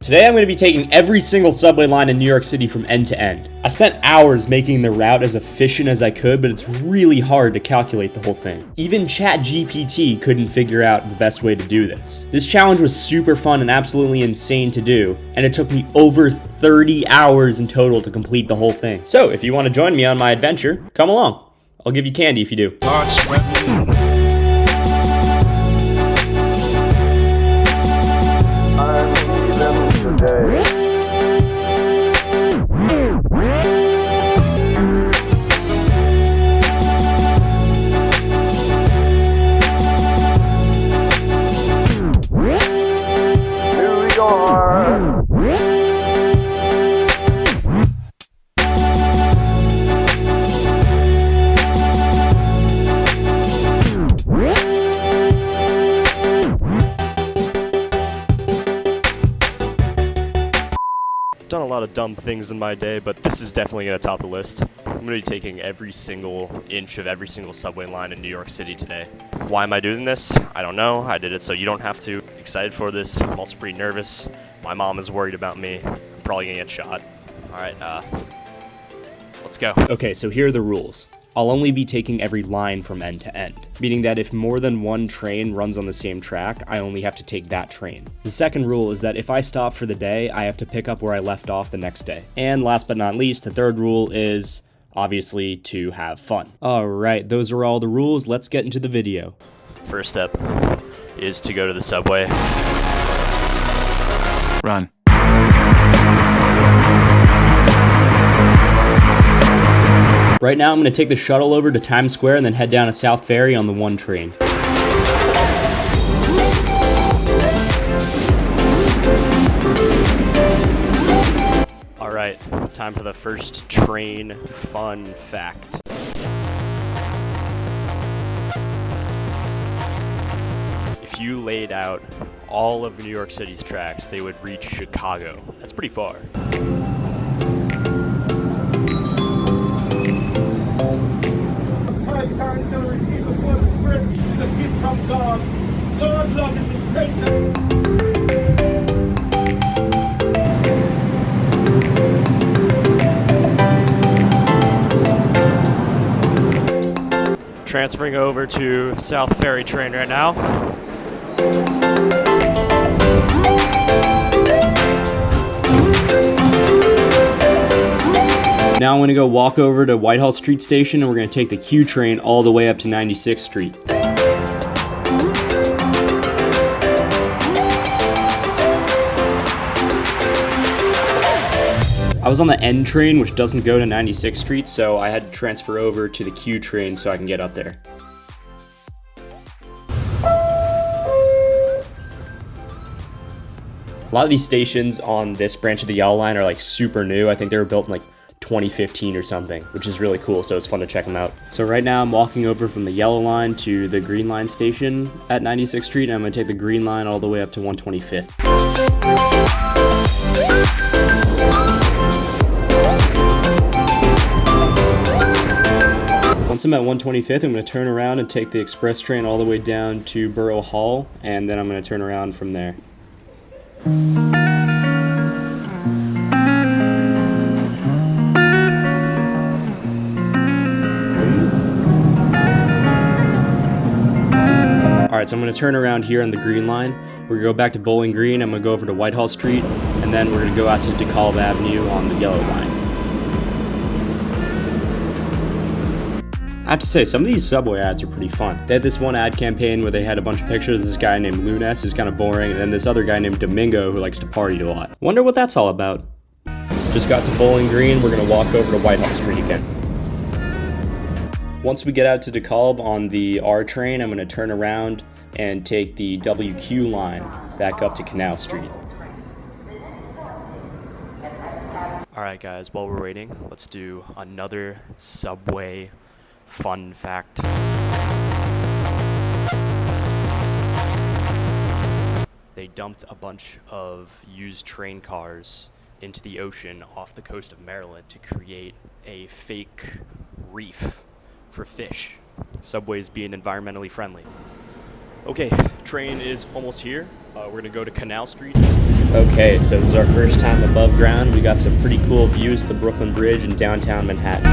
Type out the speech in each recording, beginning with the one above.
Today I'm going to be taking every single subway line in New York City from end to end. I spent hours making the route as efficient as I could, but it's really hard to calculate the whole thing. Even ChatGPT couldn't figure out the best way to do this. This challenge was super fun and absolutely insane to do, and it took me over 30 hours in total to complete the whole thing. So if you want to join me on my adventure, come along. I'll give you candy if you do. Done a lot of dumb things in my day, but this is definitely going to top the list. I'm going to be taking every single inch of every single subway line in New York City today. Why am I doing this? I don't know. I did it so you don't have to. Excited for this. I'm also pretty nervous. My mom is worried about me. I'm probably going to get shot. Alright, let's go. Okay, so here are the rules. I'll only be taking every line from end to end, meaning that if more than one train runs on the same track, I only have to take that train. The second rule is that if I stop for the day, I have to pick up where I left off the next day. And last but not least, the third rule is obviously to have fun. Alright, those are all the rules. Let's get into the video. First step is to go to the subway. Run. Right now, I'm going to take the shuttle over to Times Square and then head down to South Ferry on the 1 train. Alright, time for the first train fun fact. If you laid out all of New York City's tracks, they would reach Chicago. That's pretty far. Transferring over to South Ferry train right now. Now I'm going to go walk over to Whitehall Street Station and we're going to take the Q train all the way up to 96th Street. I was on the N train, which doesn't go to 96th Street, so I had to transfer over to the Q train so I can get up there. A lot of these stations on this branch of the Dyalla line are like super new. I think they were built in like 2015 or something, which is really cool, so it's fun to check them out. So right now I'm walking over from the yellow line to the green line station at 96th Street, and I'm going to take the green line all the way up to 125th. Once I'm at 125th, I'm going to turn around and take the express train all the way down to Borough Hall, and then I'm going to turn around from there. Alright, so I'm going to turn around here on the green line. We're going to go back to Bowling Green. I'm going to go over to Whitehall Street, and then we're going to go out to DeKalb Avenue on the yellow line. I have to say, some of these subway ads are pretty fun. They had this one ad campaign where they had a bunch of pictures of this guy named Lunes, who's kind of boring, and then this other guy named Domingo, who likes to party a lot. Wonder what that's all about. Just got to Bowling Green, we're going to walk over to Whitehall Street again. Once we get out to DeKalb on the R train, I'm going to turn around and take the WQ line back up to Canal Street. Alright guys, while we're waiting, let's do another subway fun fact. They dumped a bunch of used train cars into the ocean off the coast of Maryland to create a fake reef for fish. Subway's being environmentally friendly. Okay, train is almost here. We're gonna go to Canal Street. Okay, so this is our first time above ground. We got some pretty cool views of the Brooklyn Bridge in downtown Manhattan.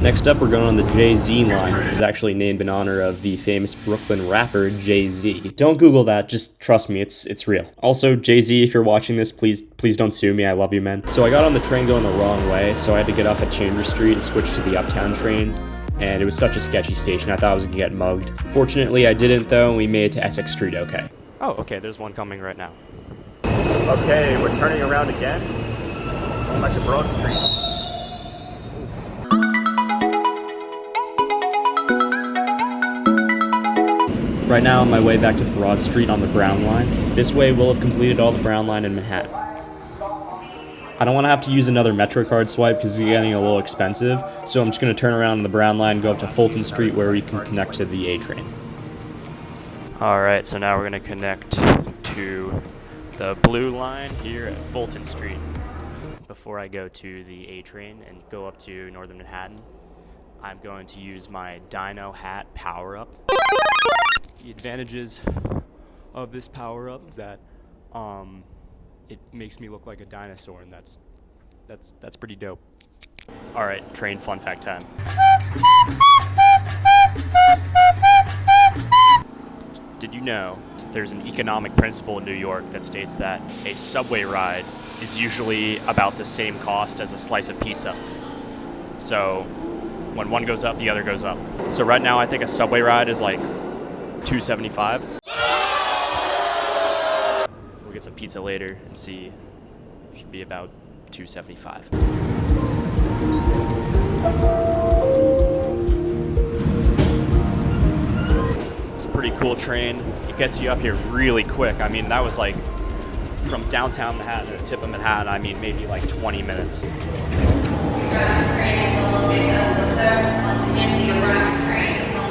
Next up, we're going on the Jay-Z line, which was actually named in honor of the famous Brooklyn rapper Jay-Z. Don't Google that, just trust me, it's real. Also, Jay-Z, if you're watching this, please don't sue me, I love you, man. So I got on the train going the wrong way, so I had to get off at Chambers Street and switch to the uptown train, and it was such a sketchy station, I thought I was gonna get mugged. Fortunately, I didn't though, and we made it to Essex Street okay. Oh, okay, there's one coming right now. Okay, we're turning around again. Going back to Broad Street. Right now, on my way back to Broad Street on the Brown Line. This way, we'll have completed all the Brown Line in Manhattan. I don't want to have to use another MetroCard swipe because it's getting a little expensive, so I'm just going to turn around on the Brown Line and go up to Fulton Street where we can connect to the A train. Alright, so now we're going to connect to the blue line here at Fulton Street before I go to the A train and go up to Northern Manhattan. I'm going to use my Dino Hat power-up. The advantages of this power-up is that it makes me look like a dinosaur, and that's pretty dope. All right, train fun fact time. Did you know there's an economic principle in New York that states that a subway ride is usually about the same cost as a slice of pizza? So when one goes up, the other goes up. So right now, I think a subway ride is like $2.75. We'll get some pizza later and see. Should be about $2.75. It's a pretty cool train. It gets you up here really quick. I mean, that was like from downtown Manhattan to the tip of Manhattan. I mean, maybe like 20 minutes.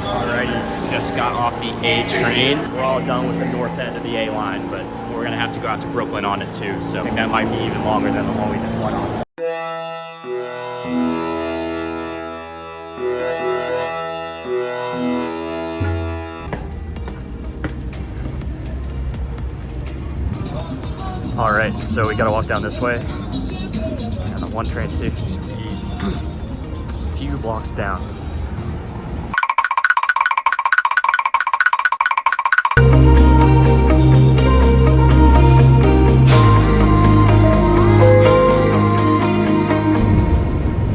Alrighty, just got off the A train. We're all done with the north end of the A line, but we're gonna have to go out to Brooklyn on it too, so I think that might be even longer than the one we just went on. Alright, so we gotta walk down this way. And the one train station should be a few blocks down.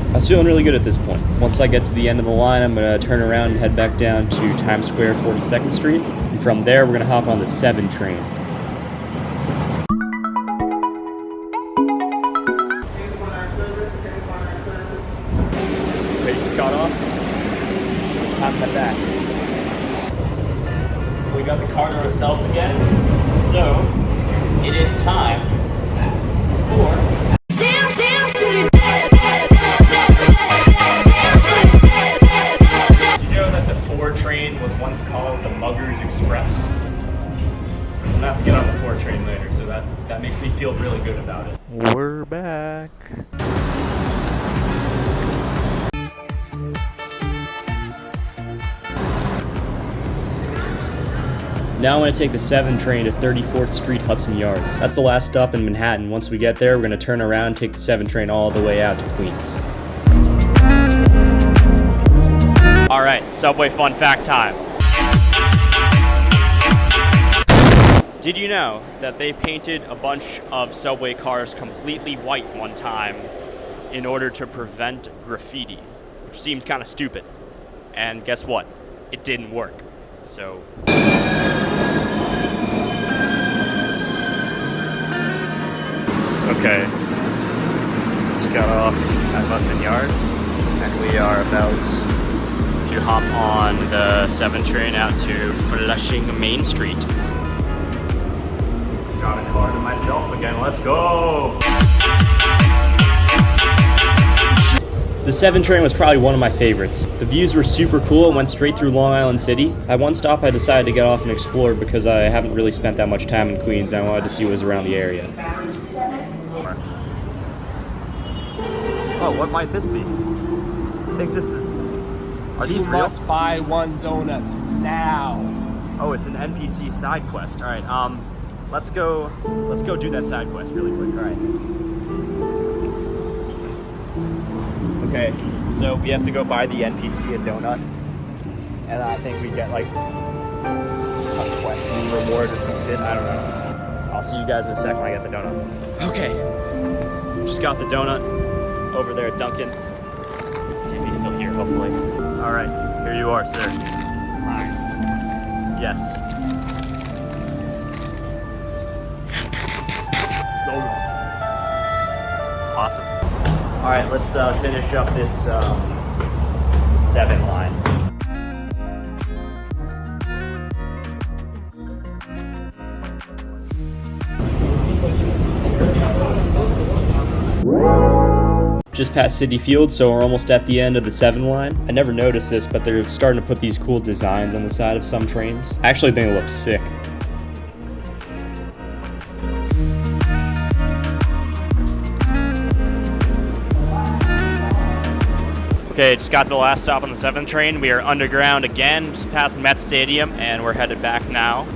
I was feeling really good at this point. Once I get to the end of the line, I'm going to turn around and head back down to Times Square, 42nd Street. And from there, we're going to hop on the 7 train. Okay, you just got off. It's time to head back. We got the car to ourselves again. So, it is time for... train was once called the Muggers Express. I'm gonna have to get on the 4 train later, so that makes me feel really good about it. We're back. Now I'm going to take the 7 train to 34th Street, Hudson Yards. That's the last stop in Manhattan. Once we get there, we're going to turn around and take the 7 train all the way out to Queens. Alright, subway fun fact time. Did you know that they painted a bunch of subway cars completely white one time in order to prevent graffiti? Which seems kind of stupid. And guess what? It didn't work. So... Okay. Just got off at Hudson Yards, and we are about to hop on the 7 train out to Flushing Main Street. Got a car to myself again, let's go! The 7 train was probably one of my favorites. The views were super cool and went straight through Long Island City. At one stop I decided to get off and explore because I haven't really spent that much time in Queens and I wanted to see what was around the area. Oh, what might this be? I think this is... Are these You real? must buy 1 donuts now. Oh, it's an NPC side quest. All right, let's go do that side quest really quick. All right. Okay, so we have to go buy the NPC a donut, and I think we get like a quest reward or some shit. I don't know. I'll see you guys in a sec when I get the donut. Okay, just got the donut over there at Dunkin'. Let's see if he's still here. Hopefully. All right, here you are, sir. Hi. Yes. Donut. Awesome. All right, let's finish up this 7 line. Just past City Field, so we're almost at the end of the 7 line. I never noticed this, but they're starting to put these cool designs on the side of some trains. I actually think it looks sick. Okay, just got to the last stop on the 7th train. We are underground again, just past Met Stadium, and we're headed back now.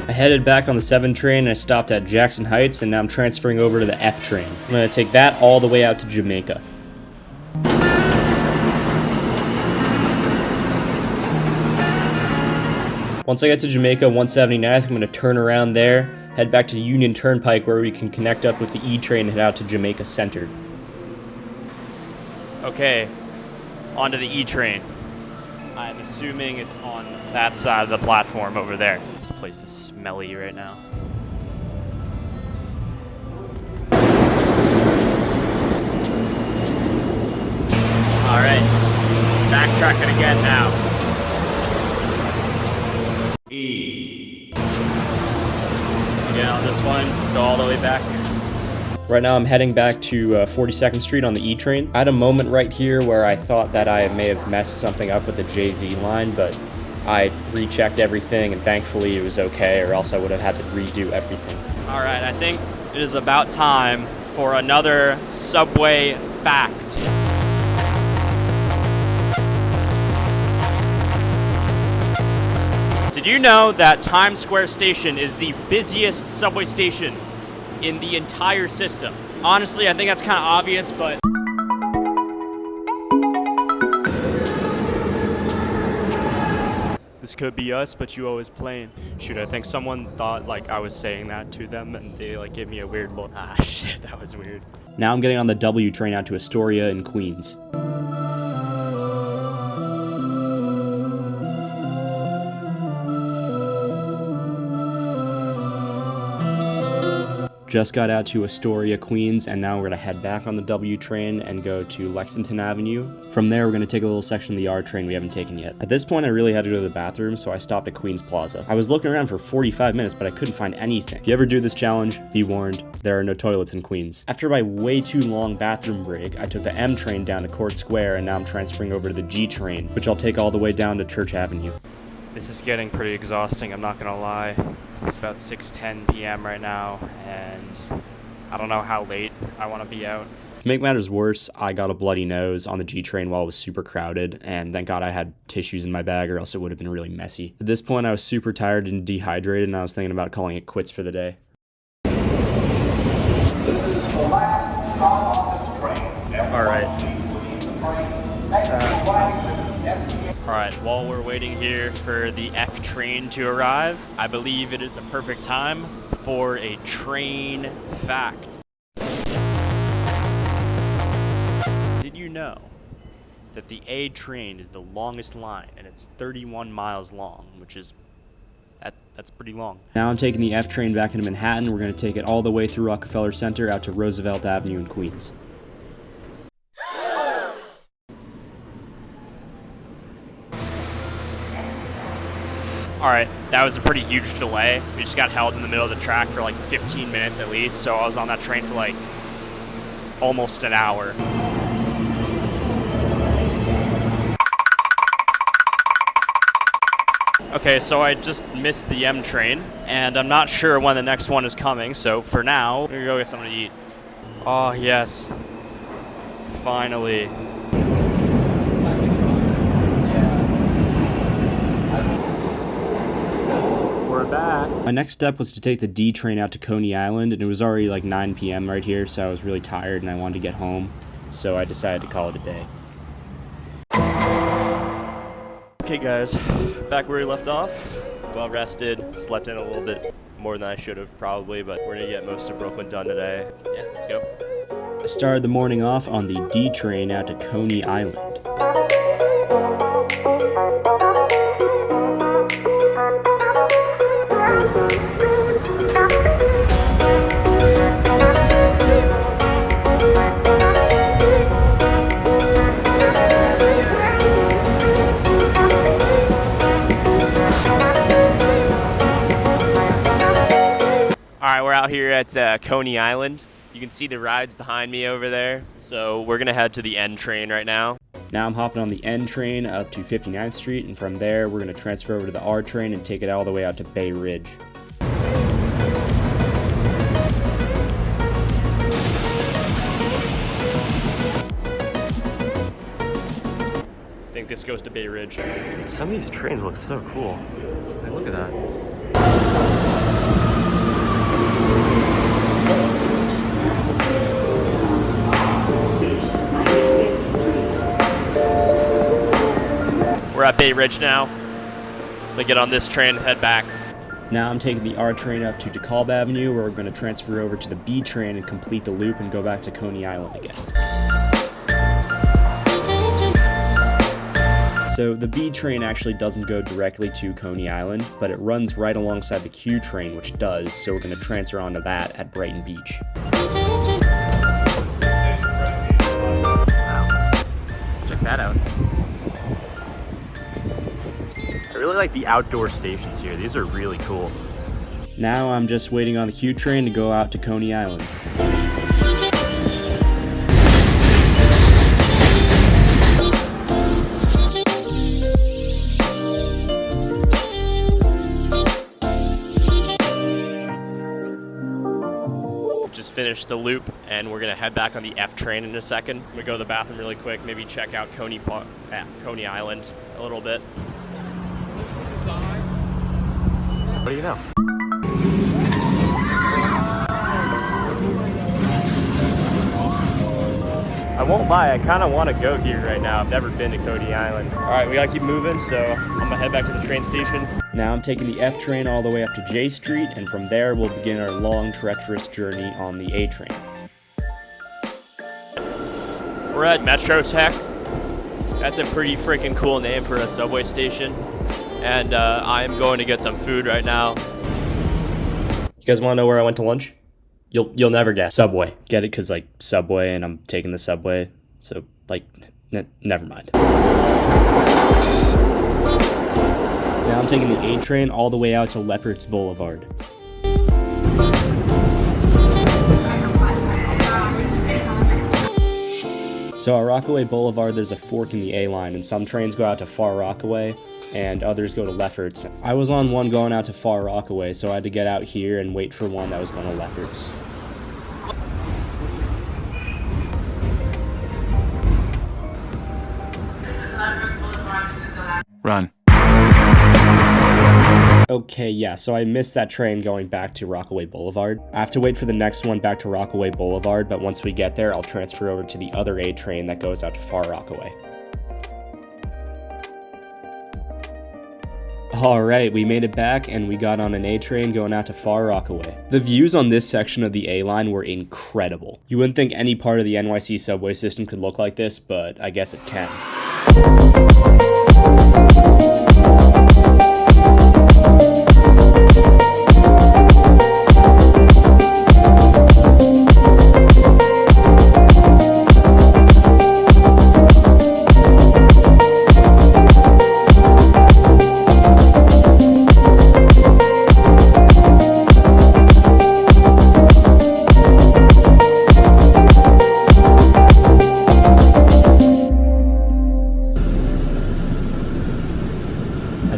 I headed back on the 7 train and I stopped at Jackson Heights, and now I'm transferring over to the F train. I'm gonna take that all the way out to Jamaica. Once I get to Jamaica 179th, I'm gonna turn around there, head back to Union Turnpike where we can connect up with the E train and head out to Jamaica Center. Okay, onto the E train. I'm assuming it's on that side of the platform over there. This place is smelly right now. All right, backtracking again now. E. Again on this one, go all the way back. Right now I'm heading back to 42nd Street on the E train. I had a moment right here where I thought that I may have messed something up with the JZ line, but I rechecked everything and thankfully it was okay, or else I would have had to redo everything. All right, I think it is about time for another subway fact. Did you know that Times Square Station is the busiest subway station in the entire system? Honestly, I think that's kind of obvious, but... This could be us, but you always plain. Shoot, I think someone thought like I was saying that to them and they like gave me a weird look. Ah, shit, that was weird. Now I'm getting on the W train out to Astoria in Queens. Just got out to Astoria, Queens, and now we're gonna head back on the W train and go to Lexington Avenue. From there, we're gonna take a little section of the R train we haven't taken yet. At this point, I really had to go to the bathroom, so I stopped at Queens Plaza. I was looking around for 45 minutes, but I couldn't find anything. If you ever do this challenge, be warned, there are no toilets in Queens. After my way too long bathroom break, I took the M train down to Court Square, and now I'm transferring over to the G train, which I'll take all the way down to Church Avenue. This is getting pretty exhausting, I'm not gonna lie. It's about 6:10 p.m. right now, and I don't know how late I want to be out. To make matters worse, I got a bloody nose on the G train while it was super crowded, and thank God I had tissues in my bag or else it would have been really messy. At this point, I was super tired and dehydrated, and I was thinking about calling it quits for the day. Alright, while we're waiting here for the F train to arrive, I believe it is a perfect time for a train fact. Did you know that the A train is the longest line and it's 31 miles long, which is that's pretty long. Now I'm taking the F train back into Manhattan. We're going to take it all the way through Rockefeller Center out to Roosevelt Avenue in Queens. Alright, that was a pretty huge delay. We just got held in the middle of the track for like 15 minutes at least, so I was on that train for like almost an hour. Okay, so I just missed the M train, and I'm not sure when the next one is coming, so for now, we're gonna go get something to eat. Oh, yes. Finally. We're back. My next step was to take the D train out to Coney Island, and it was already like 9 p.m. right here, so I was really tired and I wanted to get home, so I decided to call it a day. Okay guys, back where we left off. Well rested, slept in a little bit more than I should have probably, but we're gonna get most of Brooklyn done today. Yeah, let's go. I started the morning off on the D train out to Coney Island. Alright, we're out here at Coney Island. You can see the rides behind me over there. So we're gonna head to the N train right now. Now I'm hopping on the N train up to 59th Street, and from there we're going to transfer over to the R train and take it all the way out to Bay Ridge. I think this goes to Bay Ridge. Some of these trains look so cool. Like, look at that. We're at Bay Ridge now. We get on this train and head back. Now I'm taking the R train up to DeKalb Avenue, where we're going to transfer over to the B train and complete the loop and go back to Coney Island again. So the B train actually doesn't go directly to Coney Island, but it runs right alongside the Q train, which does, so we're going to transfer onto that at Brighton Beach. Check that out. I really like the outdoor stations here. These are really cool. Now I'm just waiting on the Q train to go out to Coney Island. Just finished the loop, and we're gonna head back on the F train in a second. I'm gonna go to the bathroom really quick, maybe check out Coney Island a little bit. What do you know? I won't lie, I kind of want to go here right now. I've never been to Coney Island. All right, we gotta keep moving, so I'm gonna head back to the train station. Now I'm taking the F train all the way up to J Street, and from there we'll begin our long, treacherous journey on the A train. We're at Metro Tech. That's a pretty freaking cool name for a subway station. And I'm going to get some food right now. You guys want to know where I went to lunch? You'll never guess. Subway. Get it? Because, like, Subway, and I'm taking the Subway. So, like, never mind. Now I'm taking the A train all the way out to Lefferts Boulevard. So at Rockaway Boulevard, there's a fork in the A line, and some trains go out to Far Rockaway, and others go to Lefferts. I was on one going out to Far Rockaway, so I had to get out here and wait for one that was going to Lefferts. Run. Okay, yeah, so I missed that train going back to Rockaway Boulevard. I have to wait for the next one back to Rockaway Boulevard, but once we get there, I'll transfer over to the other A train that goes out to Far Rockaway. Alright, we made it back, and we got on an A train going out to Far Rockaway. The views on this section of the A line were incredible. You wouldn't think any part of the NYC subway system could look like this, but I guess it can.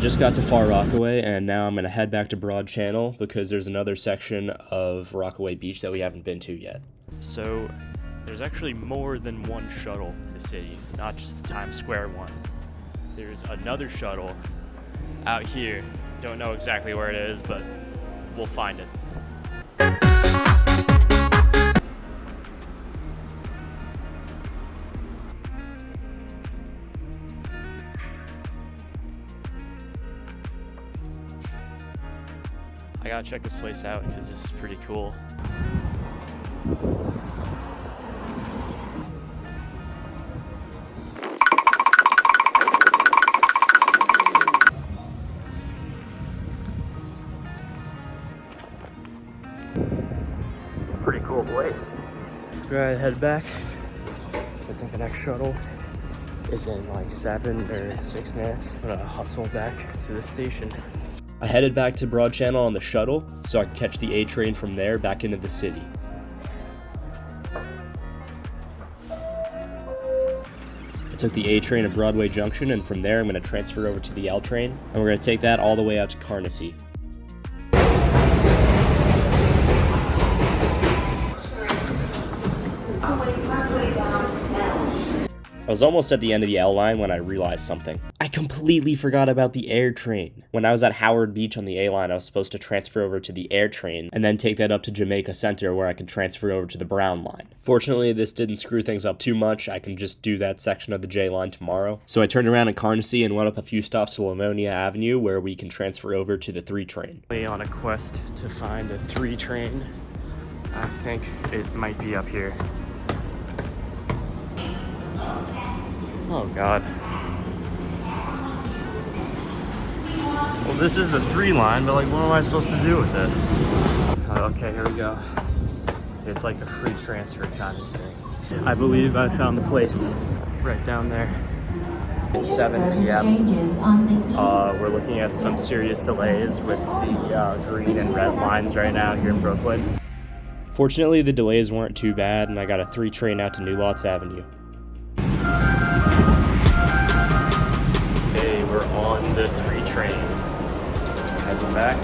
Just got to Far Rockaway, and now I'm going to head back to Broad Channel because there's another section of Rockaway Beach that we haven't been to yet. So There's actually more than one shuttle in the city, not just the Times Square one. There's another shuttle out here. Don't know exactly where it is, but we'll find it. I gotta check this place out because this is pretty cool. It's a pretty cool place. We're gonna head back. I think the next shuttle is in like 7 or 6 minutes. I'm gonna hustle back to the station. I headed back to Broad Channel on the shuttle so I could catch the A train from there back into the city. I took the A train to Broadway Junction, and from there I'm going to transfer over to the L train, and we're going to take that all the way out to Coney. I was almost at the end of the L line when I realized something. I completely forgot about the air train. When I was at Howard Beach on the A line, I was supposed to transfer over to the air train and then take that up to Jamaica Center where I could transfer over to the Brown line. Fortunately, this didn't screw things up too much. I can just do that section of the J line tomorrow. So I turned around in Coney and went up a few stops to Livonia Avenue where we can transfer over to the 3 train. On a quest to find a 3 train. I think it might be up here. Oh God. Well, this is the 3 line, but like, what am I supposed to do with this? Okay, here we go. It's like a free transfer kind of thing. I believe I found the place right down there. It's 7 p.m. We're looking at some serious delays with the green and red lines right now here in Brooklyn. Fortunately, the delays weren't too bad, and I got a 3 train out to New Lots Avenue. Okay, we're on the 3 train. Heading back.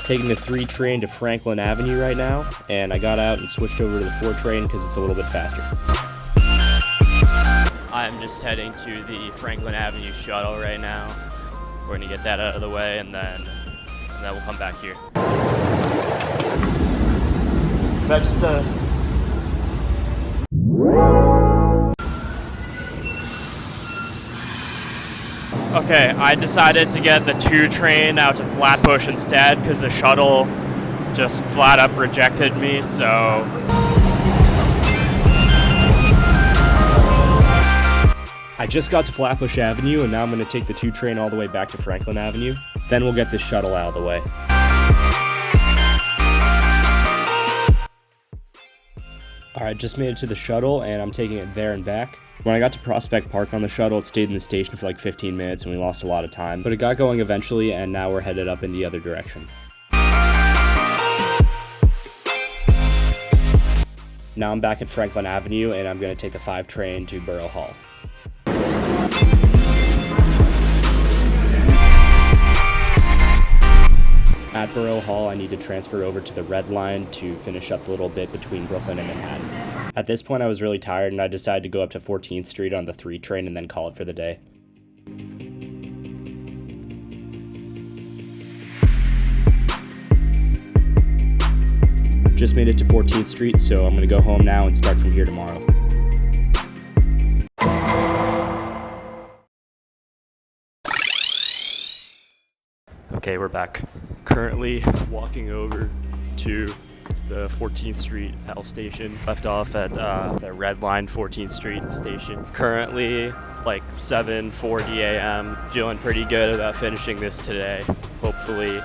Taking the 3 train to Franklin Avenue right now, and I got out and switched over to the 4 train because it's a little bit faster. I'm just heading to the Franklin Avenue shuttle right now. We're gonna get that out of the way, and then we'll come back here. But just Okay, I decided to get the 2 train out to Flatbush instead because the shuttle just flat up rejected me, so I just got to Flatbush Avenue, and now I'm going to take the 2 train all the way back to Franklin Avenue. Then we'll get this shuttle out of the way. Alright, just made it to the shuttle, and I'm taking it there and back. When I got to Prospect Park on the shuttle, it stayed in the station for like 15 minutes, and we lost a lot of time. But it got going eventually, and now we're headed up in the other direction. Now I'm back at Franklin Avenue, and I'm going to take the 5 train to Borough Hall. At Borough Hall, I need to transfer over to the red line to finish up the little bit between Brooklyn and Manhattan. At this point, I was really tired, and I decided to go up to 14th Street on the 3 train and then call it for the day. Just made it to 14th Street, so I'm going to go home now and start from here tomorrow. okay, we're back. Currently walking over to the 14th Street L station. Left off at the Red Line 14th Street station. Currently like 7:40 a.m. Feeling pretty good about finishing this today. Hopefully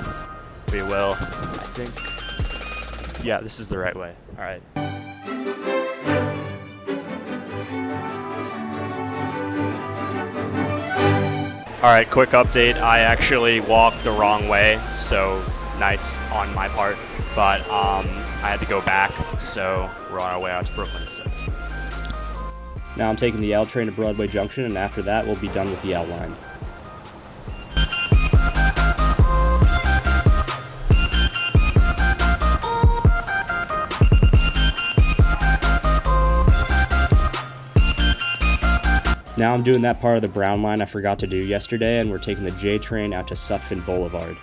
we will. I think, yeah, this is the right way. All right. All right, quick update. I actually walked the wrong way, so nice on my part. But I had to go back, so we're on our way out to Brooklyn. So. Now I'm taking the L train to Broadway Junction, and after that, we'll be done with the L line. Now I'm doing that part of the Brown line I forgot to do yesterday, and we're taking the J train out to Sutphin Boulevard.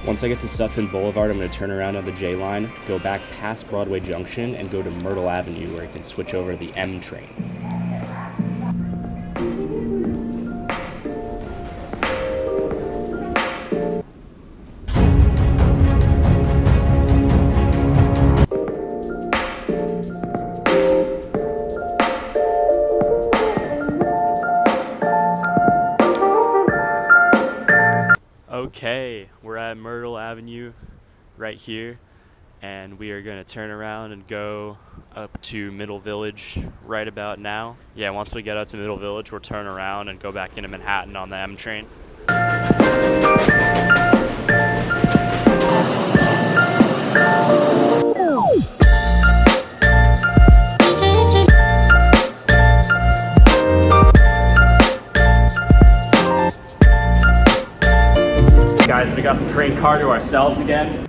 Once I get to Sutphin Boulevard, I'm going to turn around on the J line, go back past Broadway Junction, and go to Myrtle Avenue where I can switch over to the M train. Okay, we're at Myrtle Avenue right here, and we are going to turn around and go up to Middle Village right about now. Yeah, once we get up to Middle Village, we'll turn around and go back into Manhattan on the M train. Guys, we got the train car to ourselves again.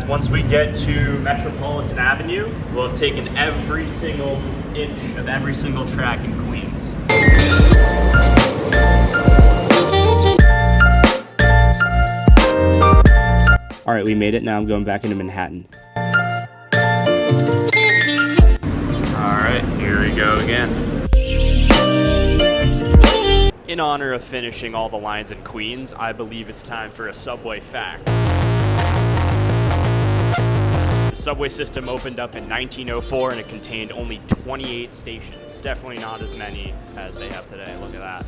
Once we get to Metropolitan Avenue, we'll have taken every single inch of every single track in Queens. All right, we made it. Now I'm going back into Manhattan. All right, here we go again. In honor of finishing all the lines in Queens, I believe it's time for a subway fact. The subway system opened up in 1904 and it contained only 28 stations. Definitely not as many as they have today. Look at that.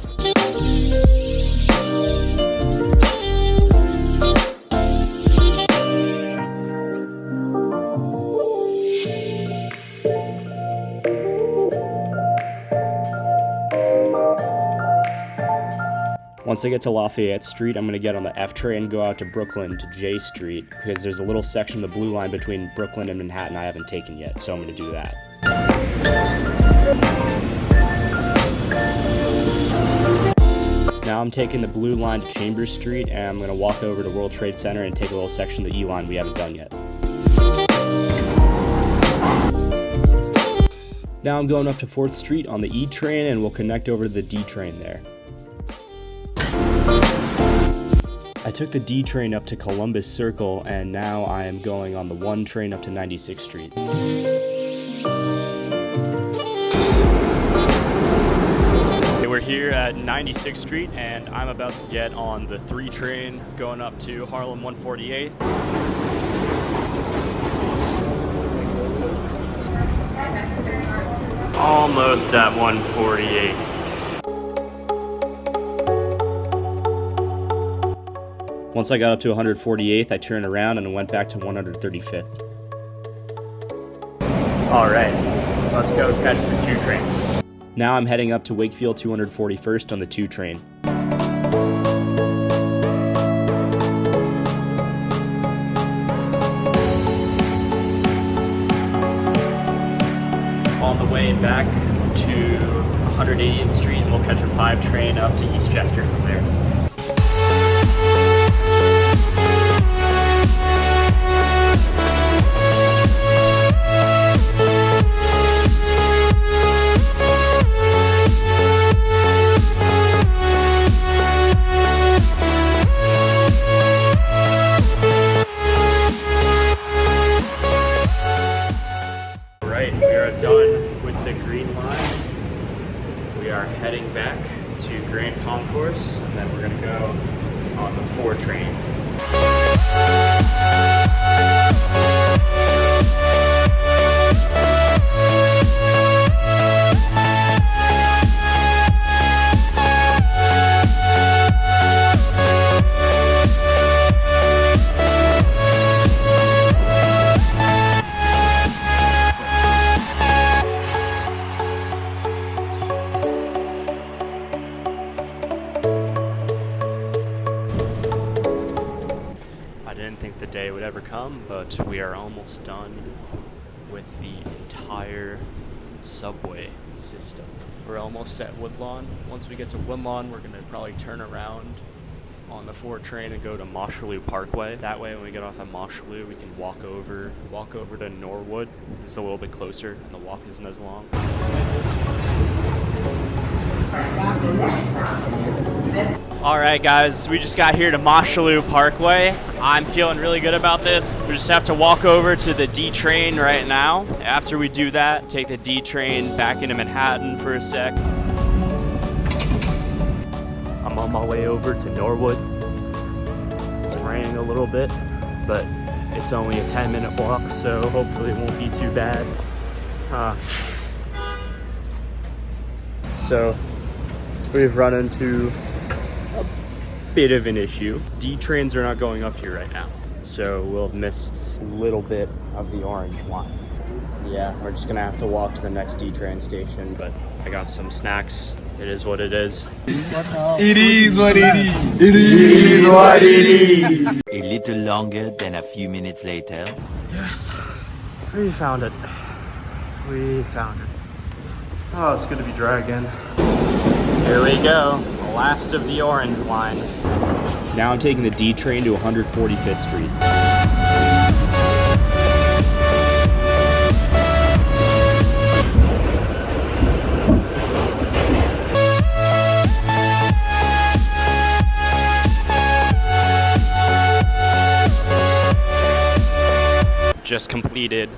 Once I get to Lafayette Street, I'm going to get on the F train and go out to Brooklyn to J Street, because there's a little section of the blue line between Brooklyn and Manhattan I haven't taken yet, so I'm going to do that. Now I'm taking the blue line to Chambers Street, and I'm going to walk over to World Trade Center and take a little section of the E line we haven't done yet. Now I'm going up to 4th Street on the E train, and we'll connect over to the D train there. I took the D train up to Columbus Circle, and now I am going on the 1 train up to 96th Street. We're here at 96th Street, and I'm about to get on the 3 train going up to Harlem 148th. Almost at 148th. Once I got up to 148th, I turned around and went back to 135th. All right, let's go catch the 2 train. Now I'm heading up to Wakefield 241st on the 2 train. On the way back to 180th Street, and we'll catch a 5 train up to Eastchester from there. We are done with the green line. We are heading back to Grand Concourse, and then we're going to go on the 4 train. I didn't think the day would ever come, but we are almost done the entire subway system. We're almost at Woodlawn. Once we get to Woodlawn, we're gonna probably turn around on the 4 train and go to Mosholu Parkway. That way when we get off at Mosholu, we can walk over to Norwood. It's a little bit closer and the walk isn't as long. Alright guys, we just got here to Mosholu Parkway. I'm feeling really good about this. We just have to walk over to the D train right now. After we do that, take the D train back into Manhattan for a sec. I'm on my way over to Norwood. It's raining a little bit, but it's only a 10-minute walk, so hopefully it won't be too bad. So we've run into a bit of an issue. D trains are not going up here right now, so we'll have missed a little bit of the orange line. Yeah, we're just gonna have to walk to the next D train station, but I got some snacks. It is what it is. It is what it is. It is what it is. A little longer than a few minutes later. Yes, we found it. We found it. Oh, it's good to be dry again. Here we go, the last of the orange line. Now I'm taking the D train to 145th Street. Just completed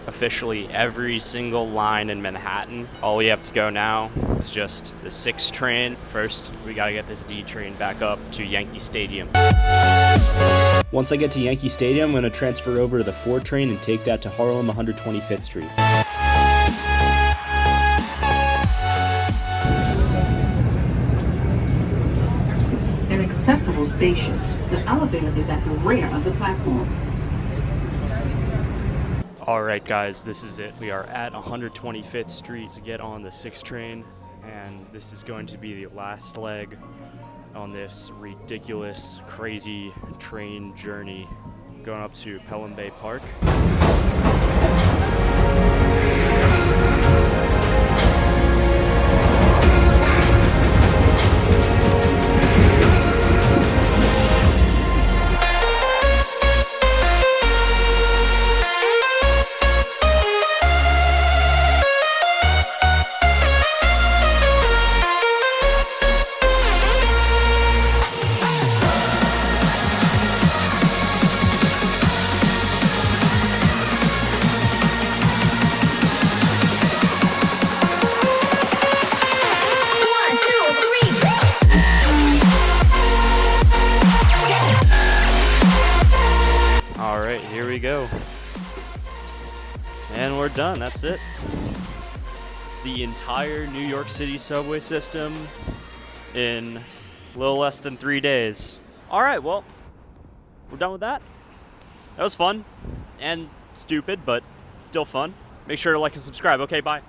officially every single line in Manhattan. All we have to go now is just the 6 train. First, we gotta get this D train back up to Yankee Stadium. Once I get to Yankee Stadium, I'm going to transfer over to the 4 train and take that to Harlem 125th Street. An accessible station. The elevator is at the rear of the platform. Alright guys, this is it. We are at 125th Street to get on the 6 train, and this is going to be the last leg on this ridiculous, crazy train journey going up to Pelham Bay Park. Alright, here we go. And we're done, that's it. It's the entire New York City subway system in a little less than 3 days. Alright, well, we're done with that. That was fun and stupid, but still fun. Make sure to like and subscribe. Okay, bye.